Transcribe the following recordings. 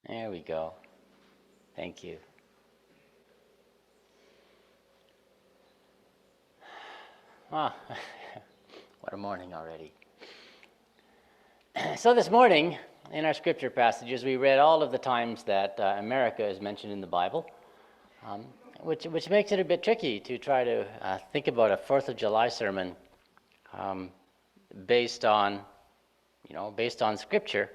There we go. Thank you. Ah, what a morning already. So this morning, in our scripture passages, we read all of the times that America is mentioned in the Bible, which makes it a bit tricky to try to think about a 4th of July sermon um, based on scripture.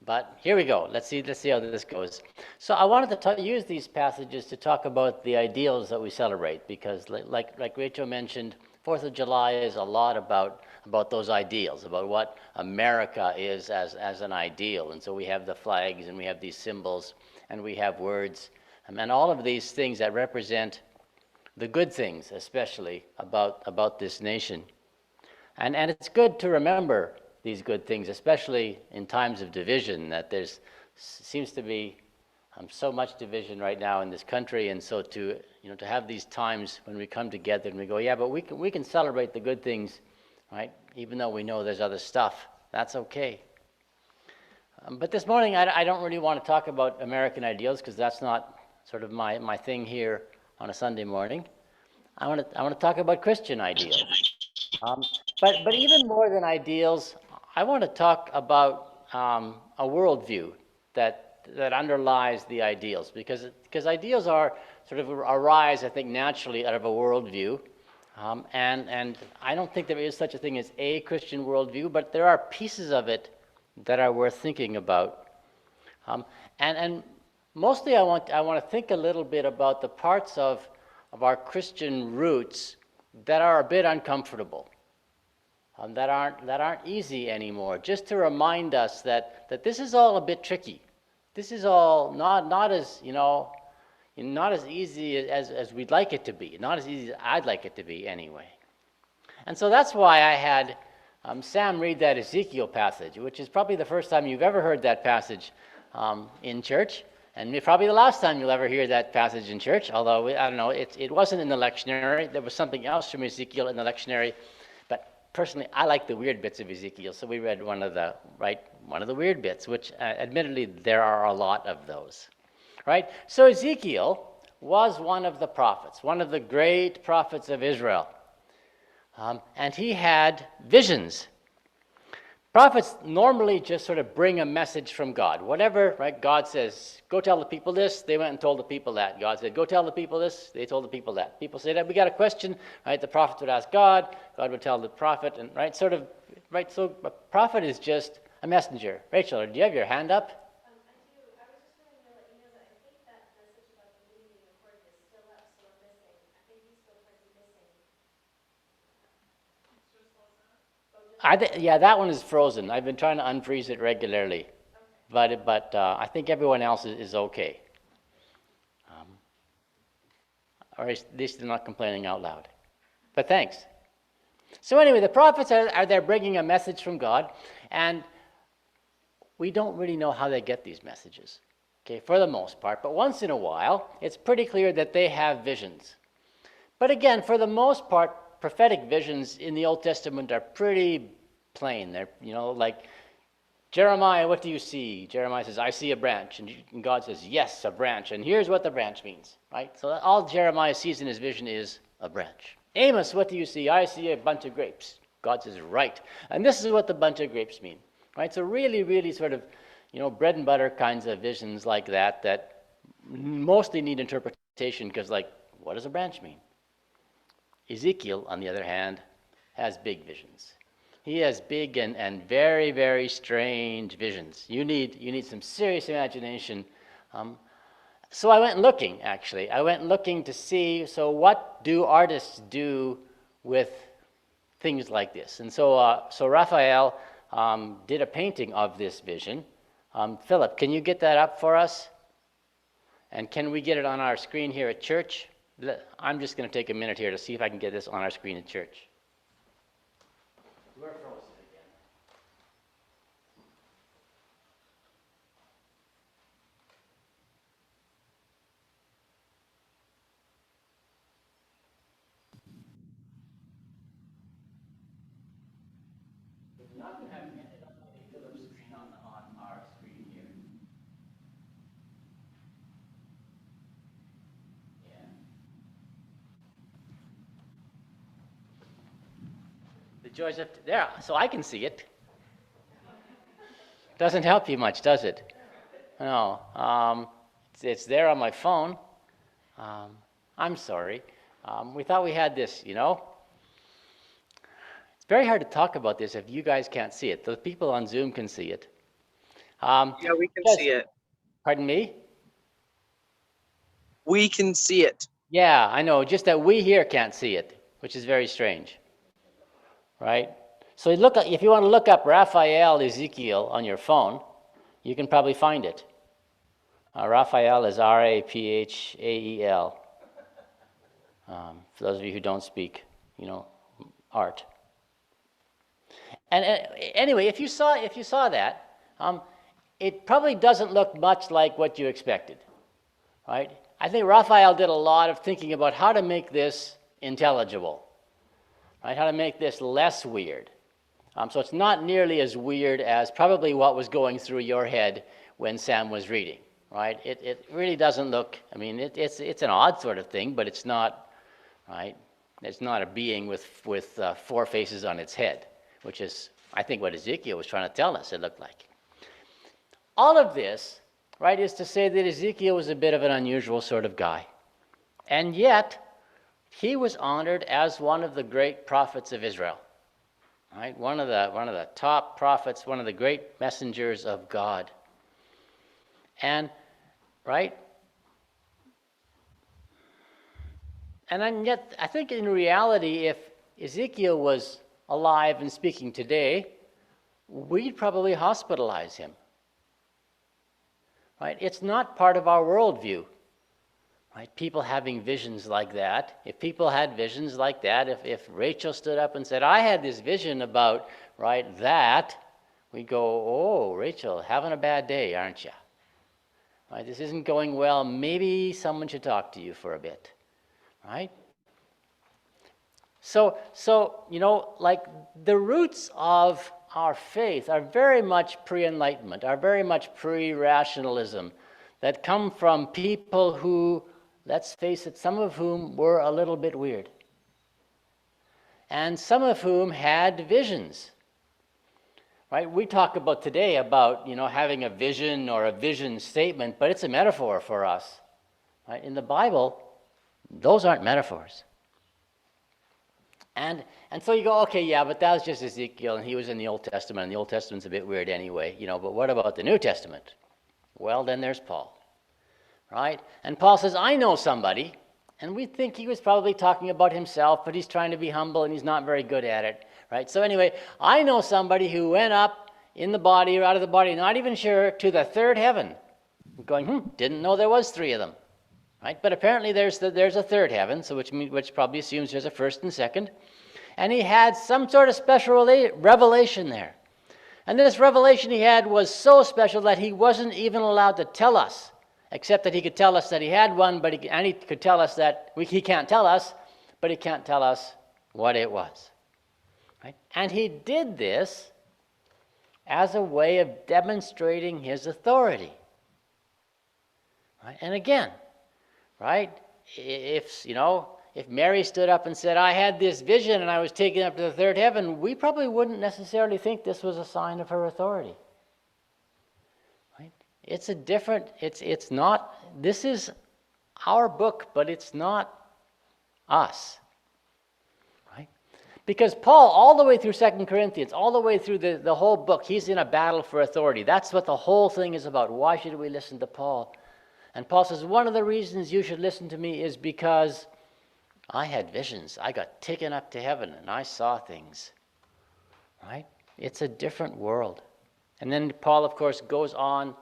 But here we go. Let's see how this goes. So I wanted to use these passages to talk about the ideals that we celebrate, because like Rachel mentioned, 4th of July is a lot about those ideals, about what America is as an ideal. And so we have the flags, and we have these symbols, and we have words, and all of these things that represent the good things, especially about this nation. And it's good to remember these good things, especially in times of division, that seems to be so much division right now in this country. And so to have these times when we come together and we go, yeah, but we can celebrate the good things, right? Even though we know there's other stuff, that's okay. But this morning, I don't really want to talk about American ideals, because that's not sort of my thing here on a Sunday morning. I want to talk about Christian ideals. But even more than ideals, I want to talk about a worldview that underlies the ideals, because ideals are sort of arise, I think, naturally out of a worldview, and I don't think there is such a thing as a Christian worldview, but there are pieces of it that are worth thinking about, and mostly I want to think a little bit about the parts of our Christian roots that are a bit uncomfortable. That aren't easy anymore, just to remind us that this is all a bit tricky. This is all not as not as easy as we'd like it to be, not as easy as I'd like it to be anyway. And so that's why I had Sam read that Ezekiel passage, which is probably the first time you've ever heard that passage in church, and probably the last time you'll ever hear that passage in church. Although I don't know, it wasn't in the lectionary. There was something else from Ezekiel in the lectionary. Personally, I like the weird bits of Ezekiel, so we read one of the weird bits, which admittedly there are a lot of those, right? So Ezekiel was one of the prophets, one of the great prophets of Israel, and he had visions. Prophets normally just sort of bring a message from God. Whatever, right? God says, go tell the people this. They went and told the people that. God said, go tell the people this. They told the people that. People say that we got a question, right? The prophet would ask God. God would tell the prophet, and right, sort of, right? So a prophet is just a messenger. Rachel, do you have your hand up? I do. I was just going to let you know that I think that message about the bleeding accord is still up, so we're missing. I think he's still currently missing. Yeah, that one is frozen. I've been trying to unfreeze it regularly, Okay. but I think everyone else is okay, or at least they're not complaining out loud. But thanks. So anyway, the prophets are there bringing a message from God, and we don't really know how they get these messages, okay, for the most part. But once in a while, it's pretty clear that they have visions. But again, for the most part, prophetic visions in the Old Testament are pretty plain. They're, like, Jeremiah, what do you see? Jeremiah says, I see a branch. And God says, yes, a branch. And here's what the branch means, right? So all Jeremiah sees in his vision is a branch. Amos, what do you see? I see a bunch of grapes. God says, right. And this is what the bunch of grapes mean, right? So really, really sort of, bread and butter kinds of visions like that mostly need interpretation, because, like, what does a branch mean? Ezekiel, on the other hand, has big visions. He has big and very, very strange visions. You need some serious imagination. So I went looking, actually. I went looking to see, so what do artists do with things like this? And so Raphael did a painting of this vision. Philip, can you get that up for us? And can we get it on our screen here at church? I'm just going to take a minute here to see if I can get this on our screen at church. We're frozen again. We're not going to have Philip's screen on our screen here. Joseph, there, so I can see it. Doesn't help you much, does it? No. It's there on my phone. I'm sorry. We thought we had this, you know. It's very hard to talk about this if you guys can't see it. The people on Zoom can see it. Yeah, we can Yes. see it. Pardon me? We can see it. Yeah, I know, just that we here can't see it, which is very strange, right? So if you want to look up Raphael Ezekiel on your phone, you can probably find it. Raphael is R-A-P-H-A-E-L. For those of you who don't speak, art. And anyway, if you saw that, it probably doesn't look much like what you expected, right? I think Raphael did a lot of thinking about how to make this intelligible, right? How to make this less weird. So it's not nearly as weird as probably what was going through your head when Sam was reading, right? It really doesn't look, I mean, it's an odd sort of thing, but it's not, right? It's not a being with four faces on its head, which is, I think, what Ezekiel was trying to tell us it looked like. All of this, right, is to say that Ezekiel was a bit of an unusual sort of guy. And yet, he was honored as one of the great prophets of Israel. Right? One of the top prophets, one of the great messengers of God. And, right? And yet, I think in reality, if Ezekiel was alive and speaking today, we'd probably hospitalize him. Right? It's not part of our worldview. Right? People having visions like that. If people had visions like that, if Rachel stood up and said, I had this vision about, right, that, we go, oh, Rachel, having a bad day, aren't you? Right? This isn't going well. Maybe someone should talk to you for a bit. Right? So like the roots of our faith are very much pre-enlightenment, are very much pre-rationalism, that come from people who, let's face it, some of whom were a little bit weird. And some of whom had visions. Right? We talk about today about, having a vision or a vision statement, but it's a metaphor for us. Right? In the Bible, those aren't metaphors. And so you go, okay, yeah, but that was just Ezekiel, and he was in the Old Testament, and the Old Testament's a bit weird anyway, but what about the New Testament? Well, then there's Paul. Right? And Paul says, I know somebody, and we think he was probably talking about himself, but he's trying to be humble and he's not very good at it. Right? So anyway, I know somebody who went up in the body or out of the body, not even sure, to the third heaven. Going, didn't know there was three of them. Right? But apparently there's a third heaven, so which probably assumes there's a first and second. And he had some sort of special revelation there. And this revelation he had was so special that he wasn't even allowed to tell us, except that he could tell us that he had one, and he could tell us that he can't tell us, but he can't tell us what it was. Right? And he did this as a way of demonstrating his authority. Right? And again, right, if Mary stood up and said, I had this vision and I was taken up to the third heaven, we probably wouldn't necessarily think this was a sign of her authority. Right? It's a different, it's not, this is our book, but it's not us. Right? Because Paul, all the way through 2 Corinthians, all the way through the whole book, he's in a battle for authority. That's what the whole thing is about. Why should we listen to Paul? And Paul says, one of the reasons you should listen to me is because I had visions. I got taken up to heaven and I saw things. Right? It's a different world. And then Paul, of course, goes on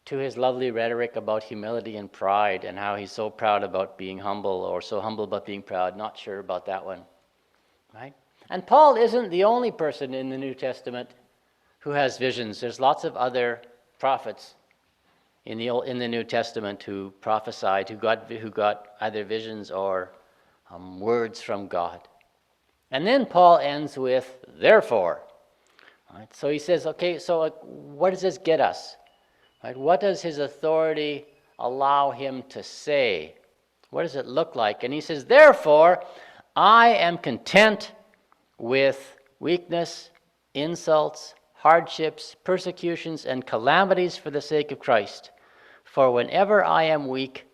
to his lovely rhetoric about humility and pride and how he's so proud about being humble, or so humble about being proud. Not sure about that one. Right? And Paul isn't the only person in the New Testament who has visions. There's lots of other prophets in the New Testament who prophesied, who got either visions or words from God. And then Paul ends with, therefore. Right? So he says, okay, so what does this get us? Right? What does his authority allow him to say? What does it look like? And he says, therefore, I am content with weakness, insults, hardships, persecutions, and calamities for the sake of Christ. For whenever I am weak,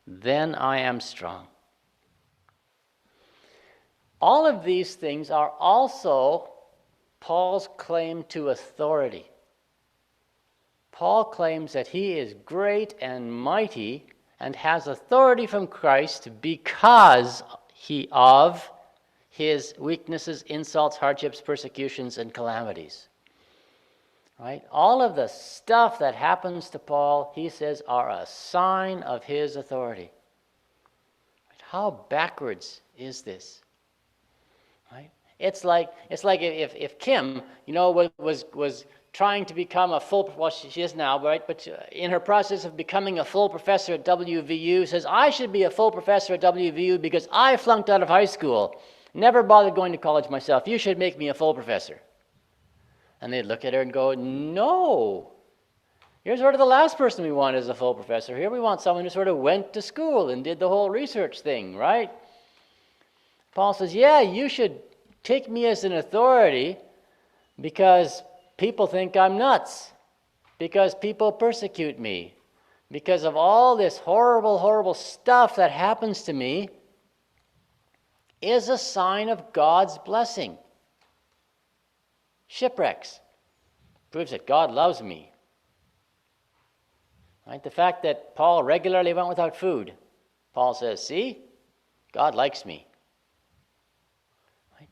then I am strong. All of these things are also Paul's claim to authority. Paul claims that he is great and mighty and has authority from Christ because of his weaknesses, insults, hardships, persecutions, and calamities. Right? All of the stuff that happens to Paul, he says, are a sign of his authority. How backwards is this? Right? It's like if Kim, was trying to become a full, well, she is now, right? But in her process of becoming a full professor at WVU, says, I should be a full professor at WVU because I flunked out of high school. Never bothered going to college myself. You should make me a full professor. And they'd look at her and go, no. You're sort of the last person we want as a full professor here. We want someone who sort of went to school and did the whole research thing, right? Paul says, yeah, you should take me as an authority because people think I'm nuts, because people persecute me, because of all this horrible, horrible stuff that happens to me is a sign of God's blessing. Shipwrecks proves that God loves me. Right? The fact that Paul regularly went without food, Paul says, see, God likes me. Right?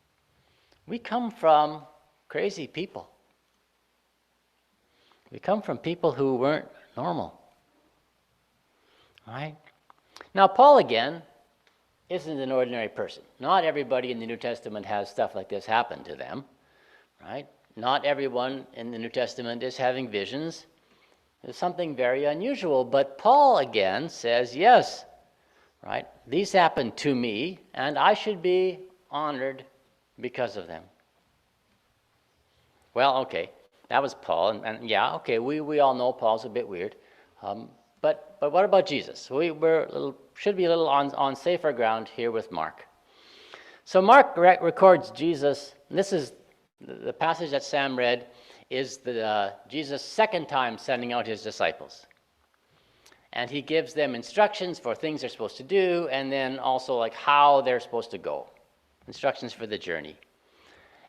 We come from crazy people. We come from people who weren't normal. Right? Now, Paul, again, isn't an ordinary person. Not everybody in the New Testament has stuff like this happen to them. Right? Not everyone in the New Testament is having visions. There's something very unusual. But Paul, again, says, yes, right? These happened to me, and I should be honored because of them. Well, okay, that was Paul. And yeah, okay, we all know Paul's a bit weird. But what about Jesus? Should be a little on safer ground here with Mark. So Mark records Jesus, and this is the passage that Sam read is Jesus' second time sending out his disciples. And he gives them instructions for things they're supposed to do, and then also like how they're supposed to go. Instructions for the journey.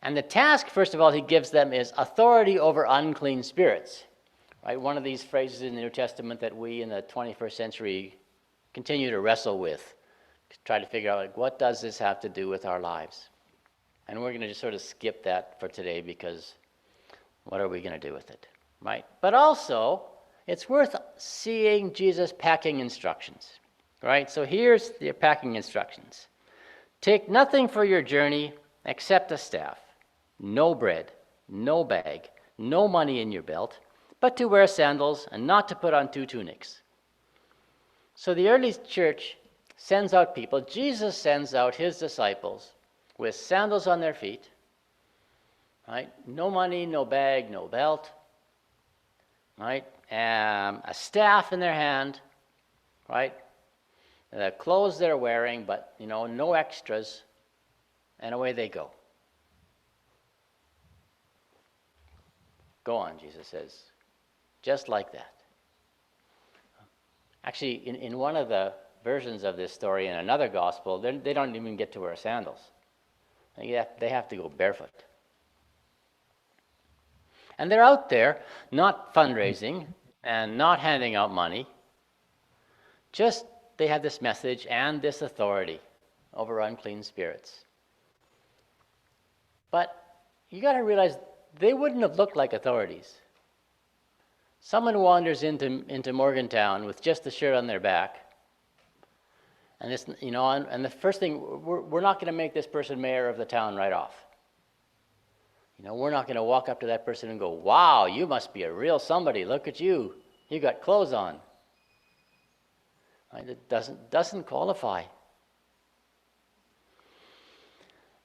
And the task, first of all, he gives them is authority over unclean spirits. Right? One of these phrases in the New Testament that we in the 21st century continue to wrestle with, to try to figure out, like, what does this have to do with our lives? And we're going to just sort of skip that for today because what are we going to do with it, right? But also, it's worth seeing Jesus' packing instructions, right? So here's the packing instructions. Take nothing for your journey except a staff, no bread, no bag, no money in your belt, but to wear sandals and not to put on 2 tunics. So the early church sends out people, Jesus sends out his disciples with sandals on their feet, right? No money, no bag, no belt, right? A staff in their hand, right? The clothes they're wearing, but, no extras, and away they go. Go on, Jesus says, just like that. Actually, in one of the versions of this story in another gospel, they don't even get to wear sandals. They have to go barefoot. And they're out there not fundraising and not handing out money. Just they have this message and this authority over unclean spirits. But you got to realize they wouldn't have looked like authorities. Someone wanders into Morgantown with just the shirt on their back. And this, and the first thing, we're not going to make this person mayor of the town right off. We're not going to walk up to that person and go, wow, you must be a real somebody. Look at you. You got clothes on. Right? It doesn't qualify.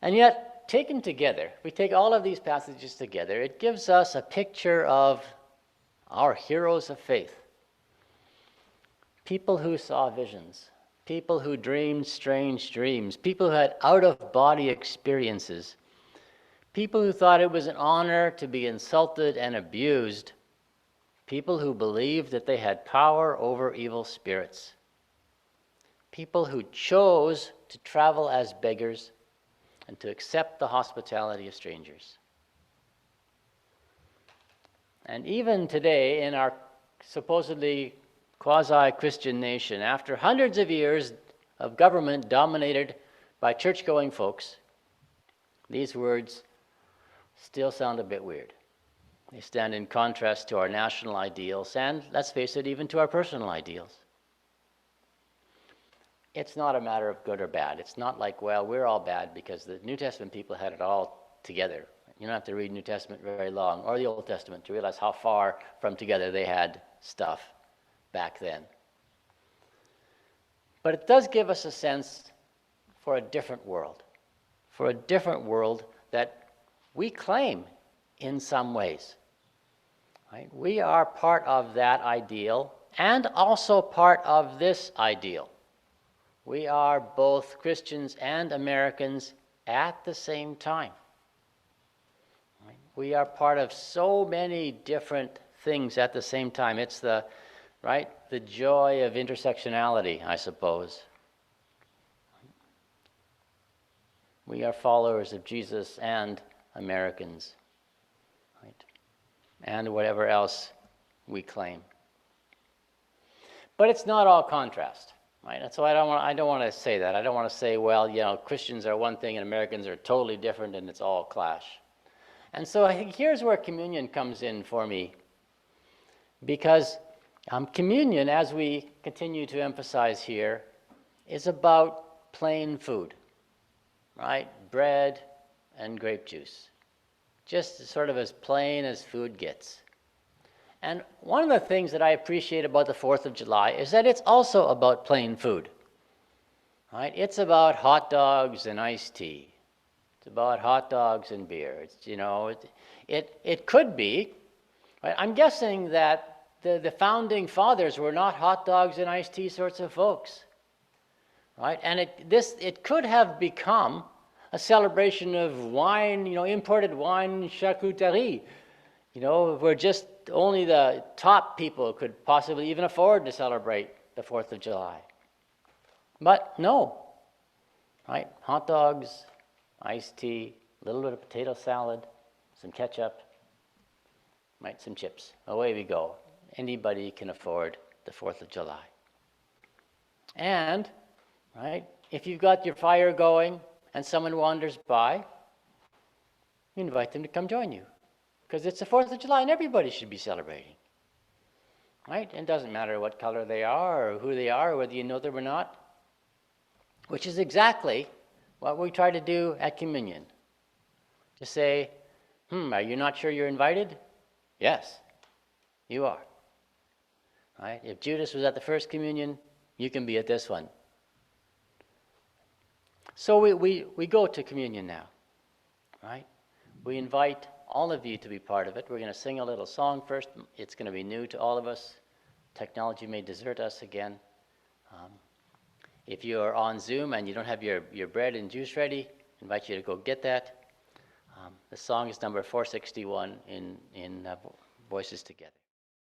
And yet, taken together, we take all of these passages together, it gives us a picture of our heroes of faith. People who saw visions. People who dreamed strange dreams. People who had out-of-body experiences. people who thought it was an honor to be insulted and abused, people who believed that they had power over evil spirits, people who chose to travel as beggars and to accept the hospitality of strangers. And even today, in our supposedly quasi-Christian nation, after hundreds of years of government dominated by church-going folks, these words still sound a bit weird. They stand in contrast to our national ideals and, let's face it, even to our personal ideals. It's not a matter of good or bad. It's not like, well, we're all bad because the New Testament people had it all together. You don't have to read New Testament very long, or the Old Testament, to realize how far from together they had stuff back then. But it does give us a sense for a different world that we claim in some ways. Right? We are part of that ideal and also part of this ideal. We are both Christians and Americans at the same time. Right? We are part of so many different things at the same time. It's the joy of intersectionality, I suppose. We are followers of Jesus and Americans, right? And whatever else we claim. But it's not all contrast, right? And so I don't want to say that. I don't want to say, well, you know, Christians are one thing and Americans are totally different and it's all clash. And so I think here's where communion comes in for me. Because communion, as we continue to emphasize here, is about plain food, right? Bread and grape juice. Just sort of as plain as food gets. And one of the things that I appreciate about the 4th of July is that it's also about plain food, right? It's about hot dogs and iced tea. It's about hot dogs and beer. It's, you know, it could be, right? I'm guessing that the founding fathers were not hot dogs and iced tea sorts of folks, right? And it could have become a celebration of wine, you know, imported wine charcuterie, you know, where just only the top people could possibly even afford to celebrate the 4th of July. But no, right? Hot dogs, iced tea, a little bit of potato salad, some ketchup, right? Some chips. Away we go. Anybody can afford the 4th of July. And, right, if you've got your fire going and someone wanders by, you invite them to come join you. Because it's the 4th of July and everybody should be celebrating. Right? And it doesn't matter what color they are or who they are or whether you know them or not. Which is exactly what we try to do at communion. To say, are you not sure you're invited? Yes, you are. Right? If Judas was at the first communion, you can be at this one. So we go to communion now, right? We invite all of you to be part of it. We're going to sing a little song first. It's going to be new to all of us. Technology may desert us again. If you are on Zoom and you don't have your bread and juice ready, I invite you to go get that. The song is number 461 in Voices Together.